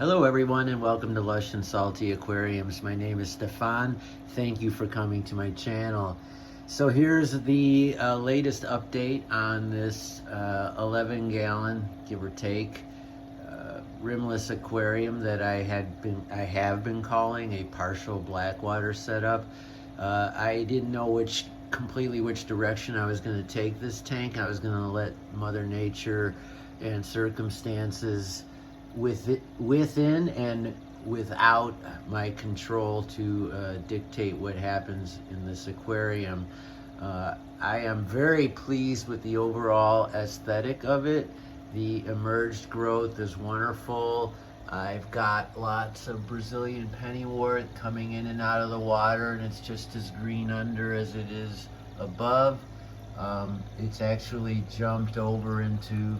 Hello everyone and welcome to Lush and Salty Aquariums. My name is Stefan. Thank you for coming to my channel. So here's the latest update on this 11 gallon, give or take, rimless aquarium that I have been calling a partial Blackwater setup. I didn't know completely which direction I was going to take this tank. I was going to let Mother Nature and circumstances within and without my control to dictate what happens in this aquarium. I am very pleased with the overall aesthetic of it. The emerged growth is wonderful. I've got lots of Brazilian pennywort coming in and out of the water, and it's just as green under as it is above. It's actually jumped over into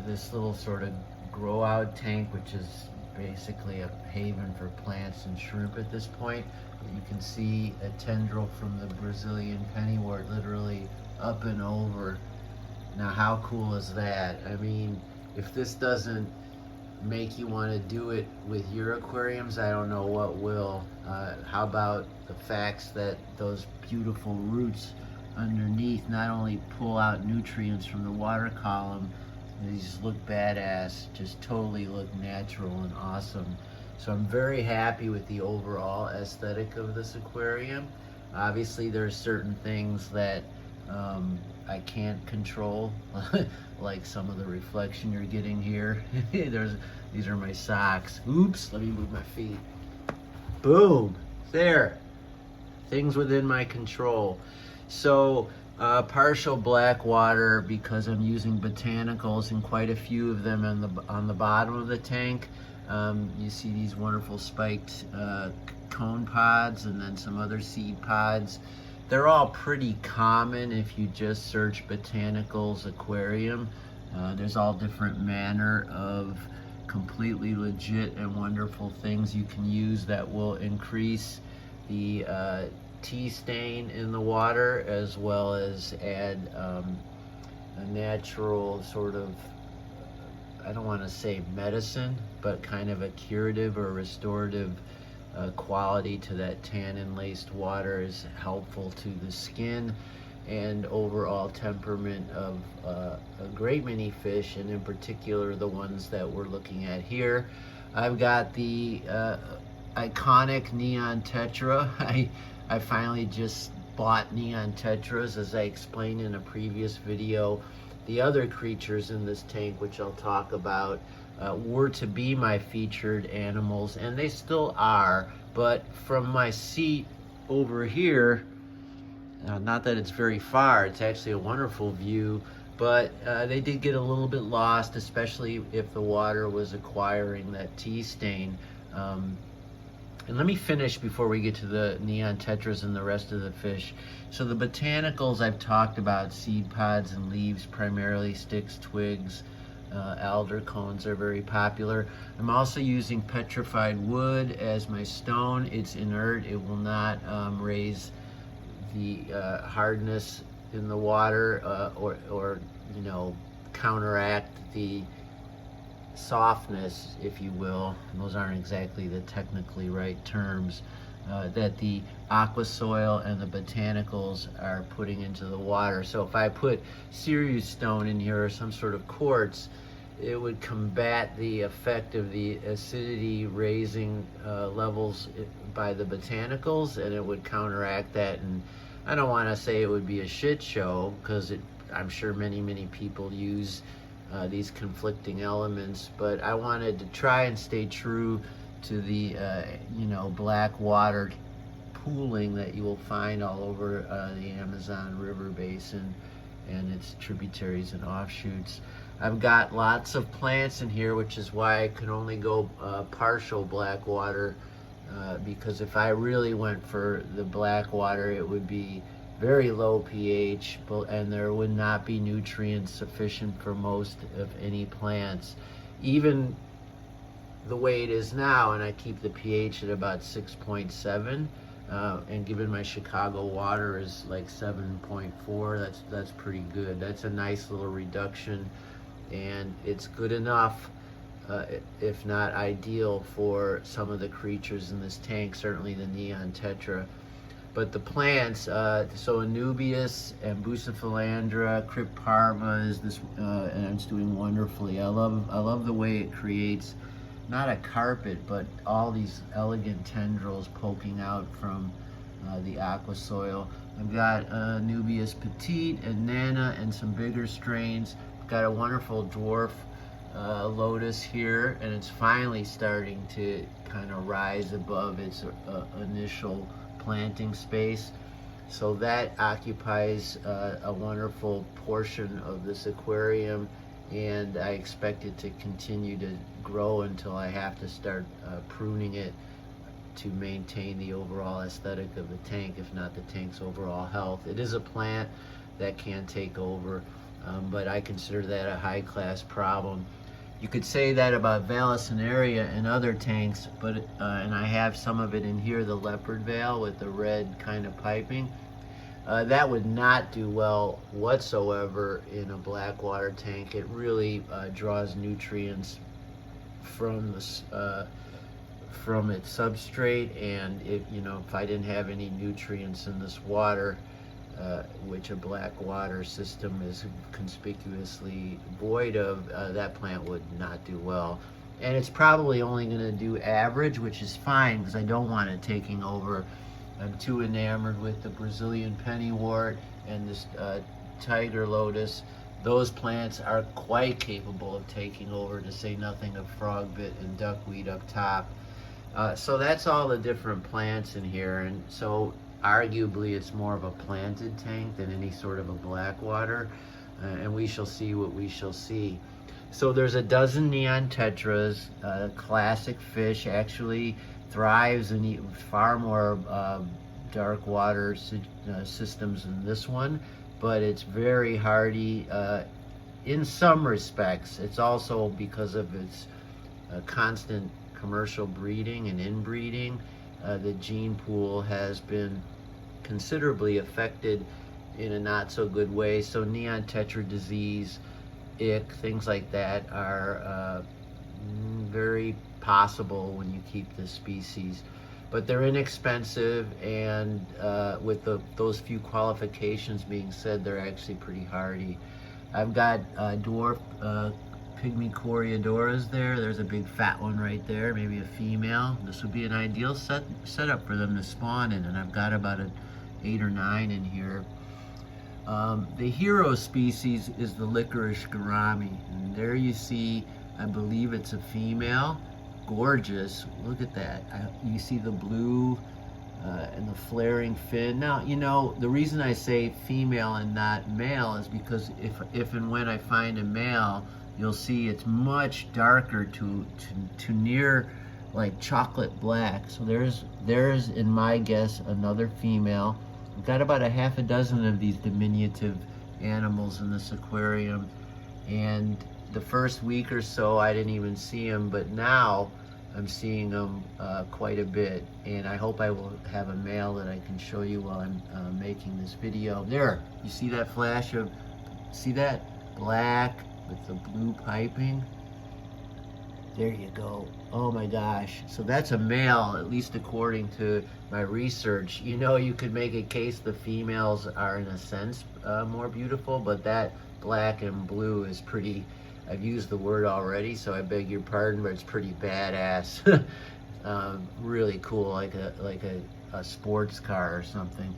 this little sort of grow out tank, which is basically a haven for plants and shrimp at this point. You can see a tendril from the Brazilian pennywort literally up and over. Now how cool is that? I mean, if this doesn't make you want to do it with your aquariums, I don't know what will. How about the facts that those beautiful roots underneath not only pull out nutrients from the water column, these look badass, just totally look natural and awesome. So I'm very happy with the overall aesthetic of this aquarium. Obviously there's certain things that I can't control, like some of the reflection you're getting here. These are my socks. Oops, let me move my feet. Boom, there. Things within my control. So partial Blackwater, because I'm using botanicals and quite a few of them on the bottom of the tank. You see these wonderful spiked cone pods and then some other seed pods. They're all pretty common if you just search botanicals aquarium. There's all different manner of completely legit and wonderful things you can use that will increase the tea stain in the water, as well as add a natural sort of, I don't want to say medicine, but kind of a curative or restorative quality to that tannin-laced water. Is helpful to the skin and overall temperament of a great many fish, and in particular the ones that we're looking at here. I've got the iconic neon tetra. I finally just bought neon tetras, as I explained in a previous video. The other creatures in this tank, which I'll talk about, were to be my featured animals, and they still are, but from my seat over here, not that it's very far, it's actually a wonderful view, but they did get a little bit lost, especially if the water was acquiring that tea stain. And let me finish before we get to the neon tetras and the rest of the fish. So the botanicals I've talked about, seed pods and leaves primarily, sticks, twigs, alder cones are very popular. I'm also using petrified wood as my stone. It's inert. It will not raise the hardness in the water or you know, counteract the softness, if you will, and those aren't exactly the technically right terms, that the aqua soil and the botanicals are putting into the water. So if I put Sirius stone in here or some sort of quartz, it would combat the effect of the acidity raising levels by the botanicals, and it would counteract that. And I don't want to say it would be a shit show, because I'm sure many people use these conflicting elements, but I wanted to try and stay true to the you know, Blackwater pooling that you will find all over the Amazon River Basin and its tributaries and offshoots. I've got lots of plants in here, which is why I could only go partial Blackwater, because if I really went for the Blackwater, it would be very low pH, and there would not be nutrients sufficient for most of any plants. Even the way it is now, and I keep the pH at about 6.7, and given my Chicago water is like 7.4, that's pretty good. That's a nice little reduction, and it's good enough if not ideal for some of the creatures in this tank, certainly the neon tetra. But the plants, so Anubias and Bucephalandra, Cryptarma is this, and it's doing wonderfully. I love the way it creates not a carpet, but all these elegant tendrils poking out from the aqua soil. I've got Anubias Petite and Nana and some bigger strains. I've got a wonderful dwarf lotus here, and it's finally starting to kind of rise above its initial planting space. So that occupies a wonderful portion of this aquarium, and I expect it to continue to grow until I have to start pruning it to maintain the overall aesthetic of the tank, if not the tank's overall health. It is a plant that can take over, but I consider that a high-class problem. You could say that about Vallisneria and other tanks, but and I have some of it in here, the leopard veil with the red kind of piping. That would not do well whatsoever in a Blackwater tank. It really draws nutrients from the from its substrate, and if I didn't have any nutrients in this water, which a Blackwater system is conspicuously void of, that plant would not do well. And it's probably only going to do average, which is fine because I don't want it taking over. I'm too enamored with the Brazilian pennywort and this tiger lotus. Those plants are quite capable of taking over, to say nothing of frogbit and duckweed up top. So that's all the different plants in here, and so arguably it's more of a planted tank than any sort of a Blackwater, and we shall see what we shall see. So there's a dozen neon tetras. Classic fish actually thrives in far more dark water systems than this one, but it's very hardy in some respects. It's also because of its constant commercial breeding and inbreeding. The gene pool has been considerably affected in a not so good way. So neon tetra disease, ick, things like that are very possible when you keep this species. But they're inexpensive, and with those few qualifications being said, they're actually pretty hardy. I've got dwarf pygmy coreodoras there. There's a big fat one right there, maybe a female. This would be an ideal setup for them to spawn in, and I've got about 8 or 9 in here. The hero species is the licorice gourami, and there you see, I believe it's a female. Gorgeous. Look at that. You see the blue and the flaring fin. Now, the reason I say female and not male is because if and when I find a male, you'll see it's much darker to near like chocolate black. So there's in my guess another female. I've got about 6 of these diminutive animals in this aquarium, and the first week or so I didn't even see them, but now I'm seeing them quite a bit, and I hope I will have a male that I can show you while I'm making this video. There, you see that flash of, see that black with the blue piping? There you go. Oh my gosh. So that's a male, at least according to my research. You could make a case the females are in a sense more beautiful, but that black and blue is pretty, I've used the word already, so I beg your pardon, but it's pretty badass. Really cool, like a sports car or something.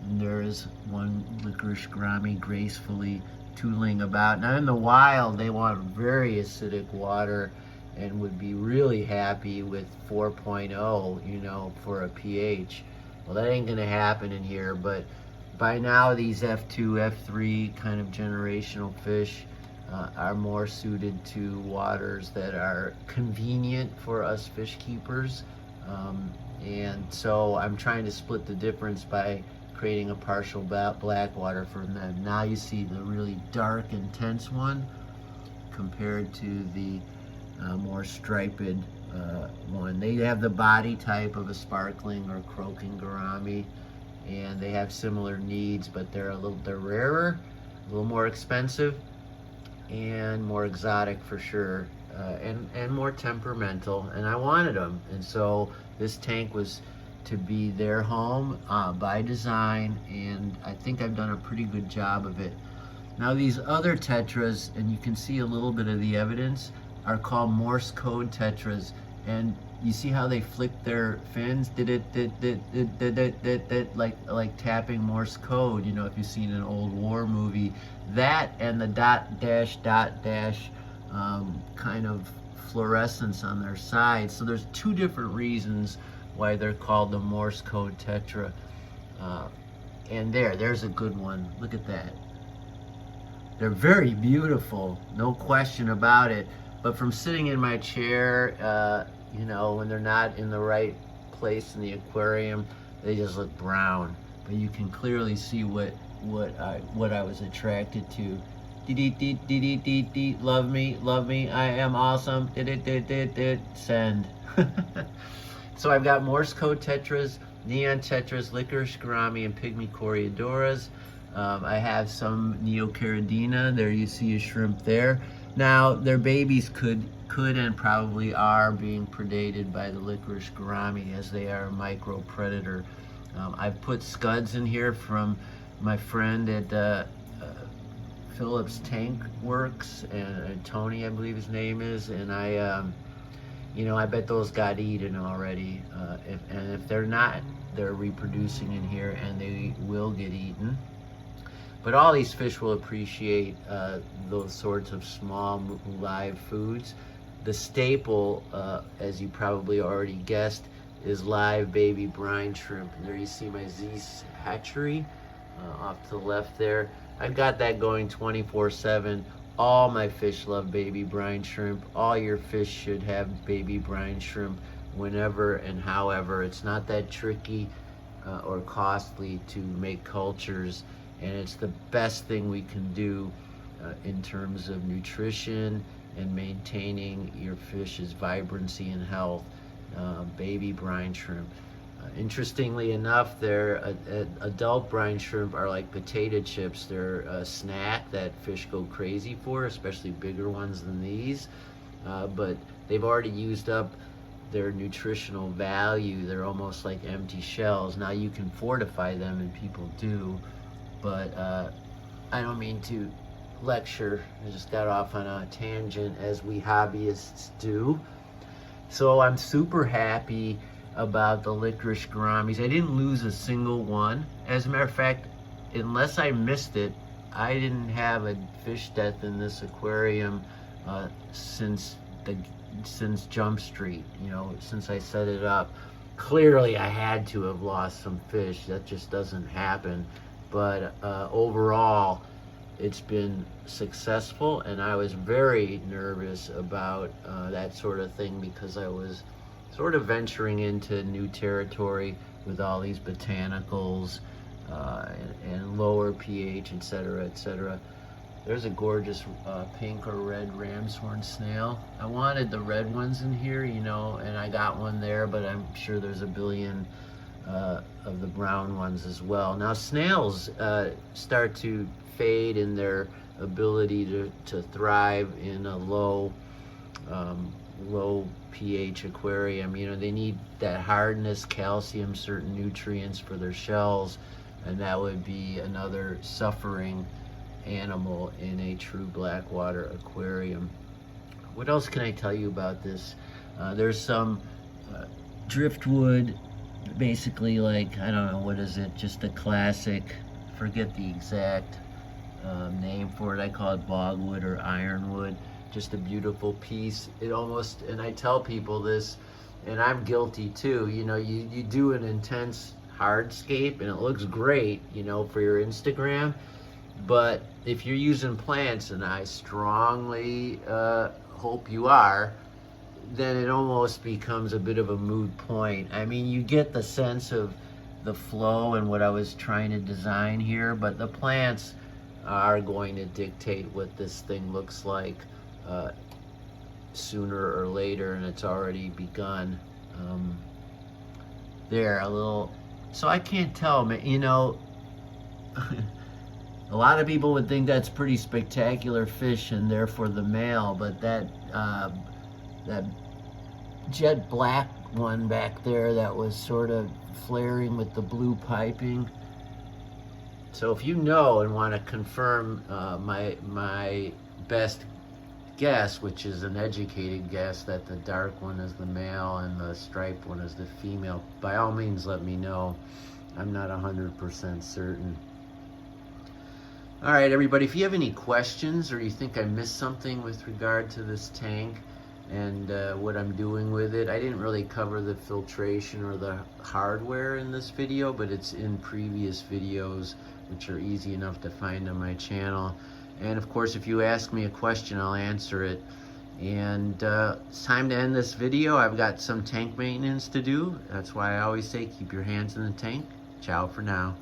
And there's one licorice gourami gracefully tooling about. Now in the wild, they want very acidic water and would be really happy with 4.0, for a pH. Well, that ain't gonna happen in here, but by now these F2, F3 kind of generational fish are more suited to waters that are convenient for us fish keepers. And so I'm trying to split the difference by creating a partial Blackwater for them. Now you see the really dark, intense one compared to the more striped one. They have the body type of a sparkling or croaking gourami, and they have similar needs, but they're rarer, a little more expensive, and more exotic for sure. and more temperamental, and I wanted them. And so this tank was to be their home by design, and I think I've done a pretty good job of it. Now these other tetras, and you can see a little bit of the evidence, are called Morse code tetras, and you see how they flick their fins, like tapping Morse code. You know, if you've seen an old war movie, that and the dot dash kind of fluorescence on their sides. So there's two different reasons why they're called the Morse code tetra. And there's a good one. Look at that. They're very beautiful, no question about it. But from sitting in my chair, you know, when they're not in the right place in the aquarium, they just look brown. But you can clearly see what I was attracted to. Love me, I am awesome. Send. So I've got Morse code tetras, neon tetras, licorice gourami, and pygmy coreodoras. I have some neocaridina. There you see a shrimp there. Now their babies could and probably are being predated by the licorice gourami, as they are a micro predator. I've put scuds in here from my friend at Phillips Tank Works, and Tony, I believe his name is, and you know, I bet those got eaten already. And if they're not, they're reproducing in here, and they will get eaten. But all these fish will appreciate those sorts of small live foods. The staple, as you probably already guessed, is live baby brine shrimp. And there you see my Zeus hatchery off to the left there. I've got that going 24/7. All my fish love baby brine shrimp. All your fish should have baby brine shrimp whenever and however. It's not that tricky or costly to make cultures, and it's the best thing we can do in terms of nutrition and maintaining your fish's vibrancy and health. Baby brine shrimp. Interestingly enough, their adult brine shrimp are like potato chips. They're a snack that fish go crazy for, especially bigger ones than these. But they've already used up their nutritional value. They're almost like empty shells. Now you can fortify them, and people do, but I don't mean to lecture. I just got off on a tangent, as we hobbyists do. So I'm super happy about the licorice gouramis. I didn't lose a single one. As a matter of fact, unless I missed it, I didn't have a fish death in this aquarium since Jump Street, you know, since I set it up. Clearly I had to have lost some fish. That just doesn't happen. But overall, it's been successful, and I was very nervous about that sort of thing, because I was sort of venturing into new territory with all these botanicals and lower pH, etc., etc. There's a gorgeous pink or red ram's horn snail. I wanted the red ones in here, you know, and I got one there, but I'm sure there's a billion of the brown ones as well. Now snails start to fade in their ability to thrive in a low pH aquarium. You know, they need that hardness, calcium, certain nutrients for their shells, and that would be another suffering animal in a true Blackwater aquarium. What else can I tell you about this? There's some driftwood, basically, like, I don't know, what is it, just a classic, forget the exact name for it. I call it bogwood or ironwood. Just a beautiful piece. It almost, and I tell people this, and I'm guilty too, you know, you do an intense hardscape and it looks great, you know, for your Instagram, but if you're using plants, and I strongly hope you are, then it almost becomes a bit of a moot point. I mean, you get the sense of the flow and what I was trying to design here, but the plants are going to dictate what this thing looks like sooner or later, and it's already begun. There, a little, so I can't tell, you know, A lot of people would think that's pretty spectacular fish and therefore the male, but that jet black one back there that was sort of flaring with the blue piping. So if you know and want to confirm my best guess, which is an educated guess, that the dark one is the male and the striped one is the female, by all means let me know. I'm not 100% certain. All right, everybody, if you have any questions or you think I missed something with regard to this tank and what I'm doing with it, I didn't really cover the filtration or the hardware in this video, but it's in previous videos, which are easy enough to find on my channel. And of course, if you ask me a question, I'll answer it. And it's time to end this video. I've got some tank maintenance to do. That's why I always say keep your hands in the tank. Ciao for now.